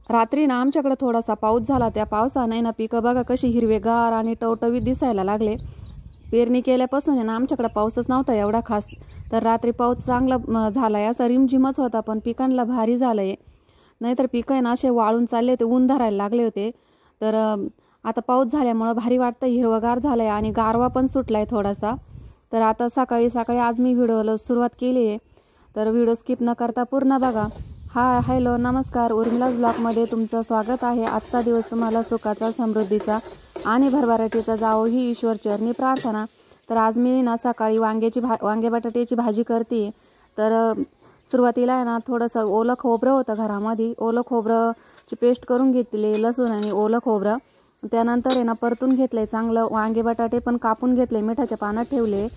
रात्री ना आमच्याकडे थोडासा पाऊस झाला. त्या पावसाने ना पिकं बघा कशी हिरवेगार आणि टवटवीत दिसायला लागले. पेरणी केल्यापासून आहे ना आमच्याकडे पाऊसच नव्हता एवढा खास. तर रात्री पाऊस चांगला झालाय, असा रिमझिमच होता, पण पिकांना भारी झालंय. नाहीतर पिकं आहे ना असे वाळून चालले होते, ऊन धरायला लागले होते. तर आता पाऊस झाल्यामुळं भारी वाटतं, हिरवगार झालंय आणि गारवा पण सुटलाय थोडासा. तर आता सकाळी सकाळी आज मी व्हिडिओला सुरुवात केली आहे, तर व्हिडिओ स्किप न करता पूर्ण बघा. हाय, हॅलो, नमस्कार. उर्मिलाज ब्लॉगमध्ये तुमचं स्वागत आहे. आजचा दिवस तुम्हाला सुखाचा, समृद्धीचा आणि भरभराटीचा जावो ही ईश्वरचरणी प्रार्थना. तर आज मी ना सकाळी वांगे बटाट्याची भाजी करते. तर सुरुवातीला आहे ना थोडंसं ओलं खोबरं होतं घरामध्ये, ओलं खोबरंची पेस्ट करून घेतली, लसूण आणि ओलं खोबरं. त्यानंतर आहे ना परतून घेतलंय चांगलं. वांगे बटाटे पण कापून घेतले, मिठाच्या पाण्यात ठेवले.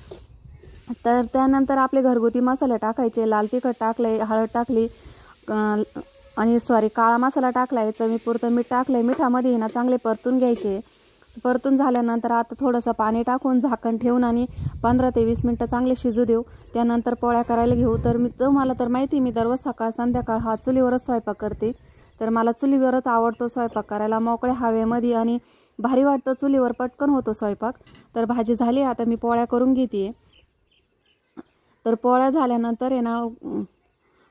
तर त्यानंतर आपले घरगुती मसाले टाकायचे. लाल तिखट टाकले, हळद टाकली आणि काळा मसाला टाकलाय, चवीपुरतं मीठ टाकलंय. मिठामध्ये ना चांगले परतून घ्यायचे. परतून झाल्यानंतर आता थोडंसं पाणी टाकून झाकण ठेवून आणि 15 ते 20 मिनटं चांगले शिजू देऊ. त्यानंतर पोळ्या करायला घेऊ. तर तुम्हाला तर माहिती, मी दररोज सकाळ संध्याकाळ हा चुलीवरच स्वयंपाक करते. तर मला चुलीवरच आवडतो स्वयंपाक करायला, मोकळ्या हवेमध्ये, आणि भारी वाटतं चुलीवर, पटकन होतो स्वयंपाक. तर भाजी झाली, आता मी पोळ्या करून घेते. तर पोळ्या झाल्यानंतर आहे ना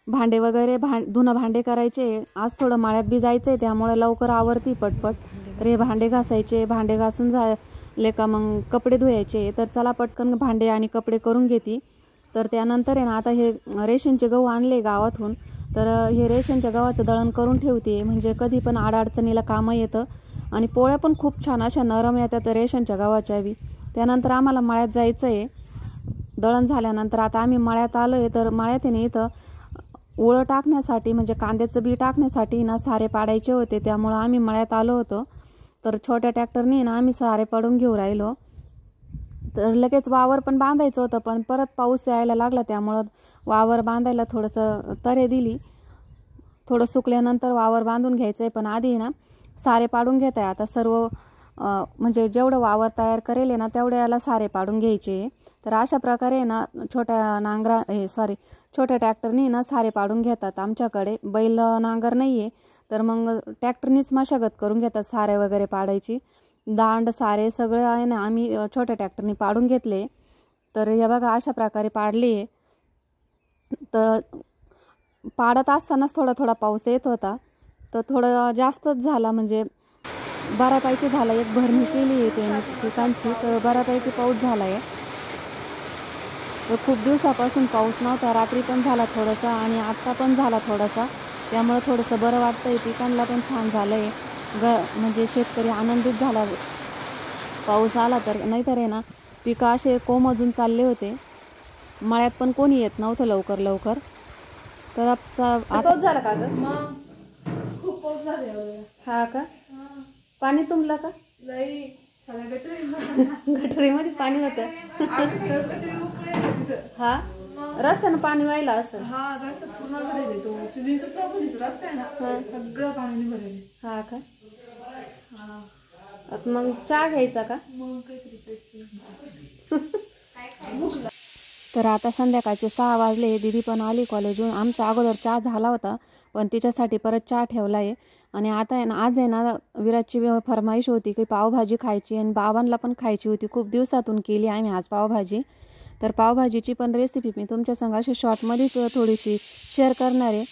भांडे वगैरे धुणं भांडे करायचे. आज थोडं माळ्यात बी जायचं आहे, त्यामुळे लवकर आवरती पटपट. तर हे भांडे घासायचे. भांडे घासून झाले का मग कपडे धुवायचे. तर चला पटकन भांडे आणि कपडे करून घेते. तर त्यानंतर आहे ना आता हे रेशनचे गहू आणले गावातून. तर हे रेशनच्या गव्हाचं दळण करून ठेवते, म्हणजे कधी पण अडचणीला कामं येतं. आणि पोळ्या पण खूप छान अशा नरम येतात रेशनच्या गव्हाच्या बी. त्यानंतर आम्हाला मळ्यात जायचं आहे. दळण झाल्यानंतर आता आम्ही मळ्यात आलो आहे. तर मळ्यात आहे इथं ओळं टाकण्यासाठी, म्हणजे कांद्याचं बी टाकण्यासाठी ना सारे पाडायचे होते, त्यामुळं आम्ही मळ्यात आलो होतो. तर छोट्या ट्रॅक्टरने ना आम्ही सारे पाडून घेऊ राहिलो. तर लगेच वावर पण बांधायचं होतं, पण परत पाऊस यायला लागला, त्यामुळं वावर बांधायला थोडंसं तरे दिली. थोडं सुकल्यानंतर वावर बांधून घ्यायचं आहे, पण आधी ना सारे पाडून घेत आहे. आता सर्व म्हणजे जेवढं वावर तयार करेल ना तेवढ्याला सारे पाडून घ्यायचे. तर अशा प्रकारे ना छोट्या ट्रॅक्टरनी ना सारे पाडून घेतात. आमच्याकडे बैल नांगर नाही आहे, तर मग ट्रॅक्टरनीच मशागत करून घेतात सारे वगैरे पाडायची. दांड सारे सगळं आहे ना आम्ही छोट्या ट्रॅक्टरनी पाडून घेतले. तर हे बघा अशा प्रकारे पाडले. तर पाडत असतानाच थोडा थोडा पाऊस येत होता. तर थोडं जास्तच झाला, म्हणजे बऱ्यापैकी झाला. एक भरणी केली आहे त्याने पिकांची, तर बऱ्यापैकी पाऊस झाला आहे. तर खूप दिवसापासून पाऊस नव्हता. रात्री पण झाला थोडासा आणि आत्ता पण झाला थोडासा, त्यामुळे थोडंसं बरं वाटतंय. पिकांना पण छान झालं आहे. म्हणजे शेतकरी आनंदित झाला पाऊस आला तर. नाहीतर आहे ना पिकं असे कोमजून चालले होते. मळ्यात पण कोणी येत नव्हतं लवकर. तर पाऊस झाला का ग? खूप पाऊस झाला. हा का? पाणी तुंबलं का? गटरीमध्ये पाणी होतं. हा, रस्त्यानं पाणी व्हायला असं. हा, रस्ता पूर्ण भरेल. तो चिंचेचा चौफुलीचा रस्ता आहे ना, सगळं पाणी भरेल. हा का? मग चहा घ्यायचा का? मग काहीतरी तर आता संध्याकाळचे 6 वाजले. दीदी पण आली कॉलेजहून. आमचा अगोदर चहा झाला होता, पण तिच्यासाठी परत चहा ठेवला आहे. आणि आता आहे ना आज आहे ना विराजची फरमाईश होती की पावभाजी खायची, आणि बाबांना पण खायची होती. खूप दिवसातून केली आम्ही आज पावभाजी. तर पावभाजीची पण रेसिपी मी तुमच्या संग अशी शॉर्टमध्ये थोडीशी शेअर करणार आहे.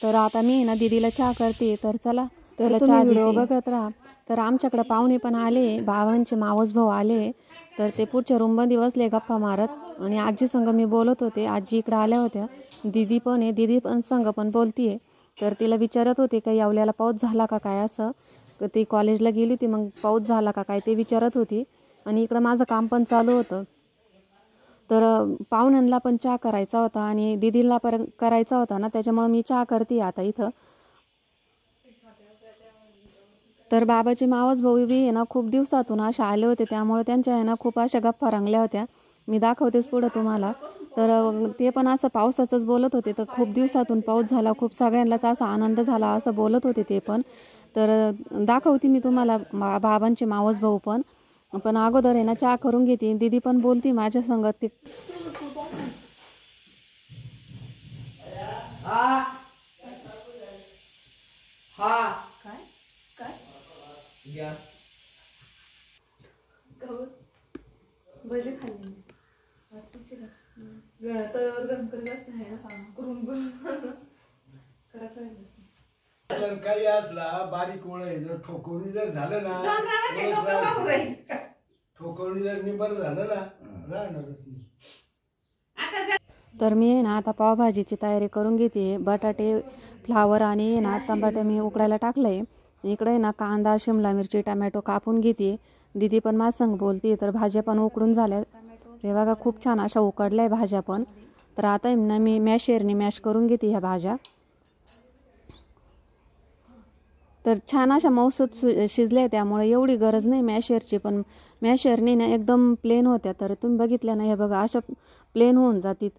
तर आता मी ना दीदीला चहा करते. तर चला त्याला चहा व्हिडिओ बघत राहा. तर आमच्याकडे पाहुणे पण आले, बाबांचे मावस भाऊ आले. तर ते पुढच्या रूममध्ये बसले गप्पा मारत, आणि आजी संग मी बोलत होते. आजी इकडे आल्या होत्या. दीदी पण आहे, दीदी पण संग पण बोलतीये. तर तिला विचारत होते का यावल्याला पाऊस झाला का काय, असं. ती कॉलेजला गेली होती, मग पाऊस झाला का काय ते विचारत होती. आणि इकडं माझं काम पण चालू होतं. तर पाहुण्यांना पण चहा करायचा होता आणि दीदीला पण करायचा होता ना, त्याच्यामुळे मी चहा करते आता इथं. तर बाबाचे मावस भाऊ बी आहे ना खूप दिवसातून अशा आले होते, त्यामुळे त्यांच्या आहे ना खूप अशा गप्पा रंगल्या होत्या. मी दाखवतेच पुढं तुम्हाला. तर ते पण असं पावसाचंच बोलत होते. तर खूप दिवसातून पाऊस झाला, खूप सगळ्यांनाच असा आनंद झाला असं बोलत होते ते पण. तर दाखवते मी तुम्हाला बाबांचे मावस भाऊ पण अगोदर आहे ना चहा करून घेते. दीदी पण बोलती माझ्या संगत. हा काय काय गॅस भजी खाल्ली तव्यावर गरम करीत असते आहे ना करून करायचं जर काही असला बारीक ओळ जर ठोकवणी जर झालं ना ठोकवणी जर निबर झालं ना राहणारच नाही. तर मी आहे ना आता पावभाजीची तयारी करून घेते. बटाटे फ्लावर आणि ना टमाटे मी उकडायला टाकलंय. इकडे ना कांदा शिमला मिरची टमॅटो कापून घेते. दीदी पण माझ्यासंग बोलते. तर भाज्या पण उकडून झाल्या. हे बघा खूप छान अशा उकडल्या आहे भाज्या पण. तर आता ना मी मॅशरने मॅश करून घेते ह्या भाज्या. तर छान अशा मऊसूत शिजल्या त्यामुळे एवढी गरज नाही मॅशरची. पण मॅशरने ना एकदम प्लेन होत्या. तर तुम्ही बघितल्या ना हे बघा अशा प्लेन होऊन जातील.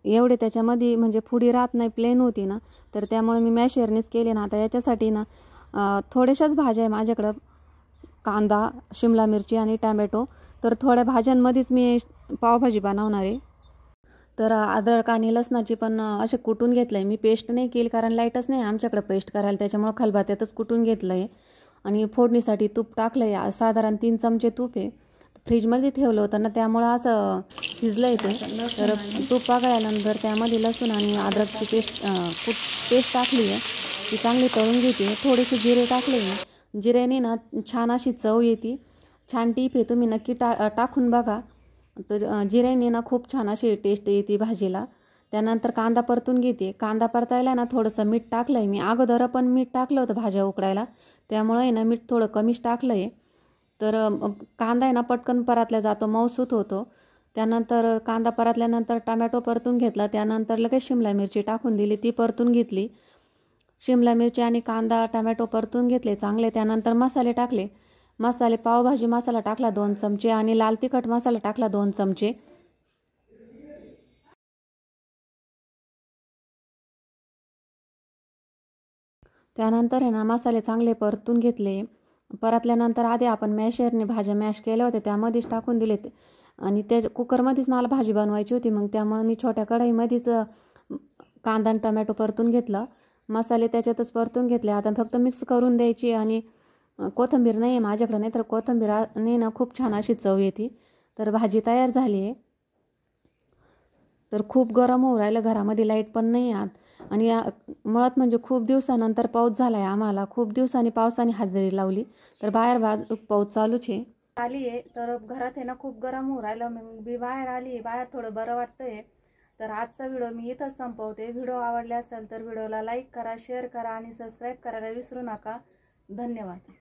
एवढे त्याच्यामध्ये म्हणजे फुडी राहत नाही प्लेन होती ना. तर त्यामुळे मी मॅशरनेच केले ना. आता याच्यासाठी ना थोड्याशाच भाज्या आहे माझ्याकडं. कांदा शिमला मिरची आणि टॅमॅटो. तर थोड्या भाज्यांमध्येच मी पावभाजी बनवणार आहे. तर अद्रक आणि लसणाची पण असे कुटून घेतलं आहे मी. पेस्ट नाही केली कारण लाईटच नाही आमच्याकडे पेस्ट करायला. त्याच्यामुळं खलबत्त्यातच कुटून घेतलं आहे. आणि फोडणीसाठी तूप टाकलं आहे. साधारण 3 चमचे तूप आहे. फ्रीजमध्ये ठेवलं होतं ना त्यामुळं असं शिजलं आहे ते. तर तूप पाकळल्यानंतर त्यामध्ये लसूण आणि अद्रकची पेस्ट टाकली आहे. ती चांगली तळून घेते. थोडेसे जिरे टाकले आहे. जिऱ्याने ना छान अशी चव येते. छान टीप आहे तुम्ही नक्की टाकून बघा. तर जिऱ्याने ना खूप छान अशी टेस्ट येते भाजीला. त्यानंतर कांदा परतून घेते. कांदा परतायला ना थोडंसं मीठ टाकलं आहे मी. अगोदर पण मीठ टाकलं होतं भाज्या उकडायला. त्यामुळे आहे ना मीठ थोडं कमीच टाकलं आहे. तर कांदा आहे ना पटकन परतल्या जातो मऊसूत होतो. त्यानंतर कांदा परतल्यानंतर टमॅटो परतून घेतला. त्यानंतर लगेच शिमला मिरची टाकून दिली. ती परतून घेतली. शिमला मिरची आणि कांदा टमॅटो परतून घेतले चांगले. त्यानंतर मसाले टाकले. मसाले पावभाजी मसाला टाकला 2 चमचे आणि लाल तिखट मसाला टाकला 2 चमचे. त्यानंतर आहे ना मसाले चांगले परतून घेतले. परतल्यानंतर आधी आपण मॅशरने भाज्या मॅश केल्या होत्या त्यामध्येच टाकून दिले. आणि त्या कुकरमध्येच मला भाजी बनवायची होती. मग त्यामुळे मी छोट्या कढईमध्येच कांदा आणि टमॅटो परतून घेतलं. मसाले त्याच्यातच परतून घेतले. आता फक्त मिक्स करून द्यायची. आणि कोथिंबीर नाही आहे माझ्याकडे. नाही तर कोथिंबीरने ना खूप छान अशी चव येते. तर भाजी तयार झाली आहे. तर खूप गरम होऊ राहिलं. घरामध्ये लाईट पण नाही आत. आणि मुळात म्हणजे खूप दिवसानंतर पाऊस झाला आहे आम्हाला. खूप दिवसांनी पावसाने हजेरी लावली. तर बाहेर पाऊस चालूच आहे. आली आहे तर घरात आहे ना खूप गरम होऊ राहिलं. मग मी बाहेर आली. बाहेर थोडं बरं वाटतंय. तर आजचा व्हिडिओ मी इथंच संपवते. व्हिडिओ आवडले असेल तर व्हिडिओला लाईक करा शेअर करा आणि सबस्क्राईब करायला विसरू नका. धन्यवाद.